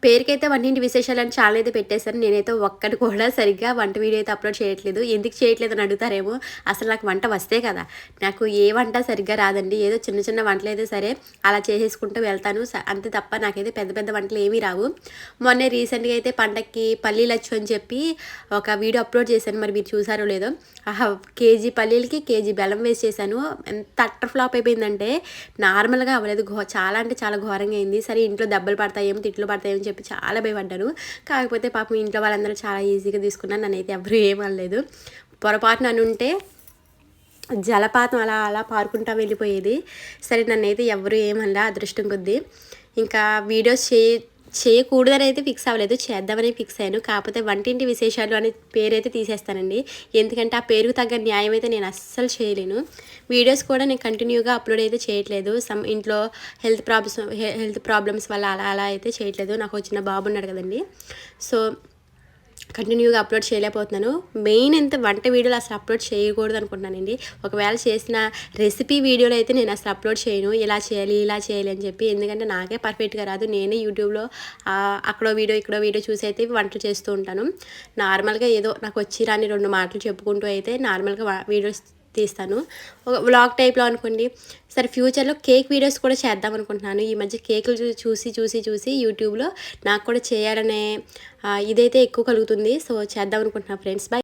పేరుకైతే వంటింటి విశేషాలని ఛానల్ అయితే పెట్టేశాను. నేనైతే ఒక్కటి కూడా సరిగ్గా వంట వీడియో అయితే అప్లోడ్ చేయట్లేదు. ఎందుకు చేయట్లేదని అడుగుతారేమో! అసలు నాకు వంట వస్తే కదా! నాకు ఏ వంట సరిగ్గా రాదండి. ఏదో చిన్న చిన్న వంటలైతే సరే అలా చేసేసుకుంటూ వెళ్తాను. అంతే తప్ప నాకైతే పెద్ద పెద్ద వంటలు ఏమీ రావు. మొన్నే రీసెంట్‌గా అయితే పండక్కి పల్లీలచ్చు అని చెప్పి ఒక వీడియో అప్లోడ్ చేశాను. మరి మీరు చూసారో లేదో! కేజీ పల్లీలకి కేజీ బెల్లం వేసి చేశాను. ఎంత అట్టర్ ఫ్లాప్ అయిపోయిందంటే నార్మల్‌గా అవ్వలేదు. చాలా అంటే చాలా ఘోరంగా అయింది. సరే ఇంట్లో దెబ్బలు పడతాయేమో, తిట్లు పడతాయేమో అని చెప్పి చాలా భయపడ్డాను. కాకపోతే పాపం ఇంట్లో వాళ్ళందరూ చాలా ఈజీగా తీసుకున్నారు. నన్నైతే ఎవరు ఏమనలేదు. పొరపాటున అనుంటే జలపాతం అలా అలా పారుకుంటా వెళ్ళిపోయేది. సరే నన్నైతే ఎవరు ఏమనలా అదృష్టం కొద్దీ. ఇంకా వీడియోస్ చేయకూడదని అయితే ఫిక్స్ అవ్వలేదు, చేద్దామని ఫిక్స్ అయ్యాను. కాకపోతే వంటింటి విశేషాలు అనే పేరైతే తీసేస్తానండి. ఎందుకంటే ఆ పేరుకు తగ్గ న్యాయం అయితే నేను అస్సలు చేయలేను. వీడియోస్ కూడా నేను కంటిన్యూగా అప్లోడ్ అయితే చేయట్లేదు. ఇంట్లో హెల్త్ ప్రాబ్లమ్స్ వల్ల అలా అలా అయితే చేయట్లేదు. నాకు చిన్న బాబు ఉన్నాడు కదండి, సో కంటిన్యూగా అప్లోడ్ చేయలేకపోతున్నాను. మెయిన్ వంట వీడియోలు అసలు అప్లోడ్ చేయకూడదు అనుకుంటున్నానండి. ఒకవేళ చేసిన రెసిపీ వీడియోలు అయితే నేను అసలు అప్లోడ్ చేయను. ఇలా చేయాలి ఇలా చేయాలి అని చెప్పి. ఎందుకంటే నాకే పర్ఫెక్ట్గా రాదు. నేనే యూట్యూబ్లో అక్కడో వీడియో ఇక్కడో వీడియో చూసి అయితే వంటలు చేస్తూ ఉంటాను. నార్మల్గా ఏదో నాకు వచ్చి రాని 2 మాటలు చెప్పుకుంటూ అయితే నార్మల్గా వీడియోస్ తీస్తాను. ఒక వ్లాగ్ టైప్లో అనుకోండి. సరే ఫ్యూచర్లో కేక్ వీడియోస్ కూడా చేద్దాం అనుకుంటున్నాను. ఈ మధ్య కేకులు చూసి యూట్యూబ్లో నాకు కూడా చేయాలనే ఇదైతే ఎక్కువ కలుగుతుంది. సో చేద్దాం అనుకుంటున్నాను ఫ్రెండ్స్. బై.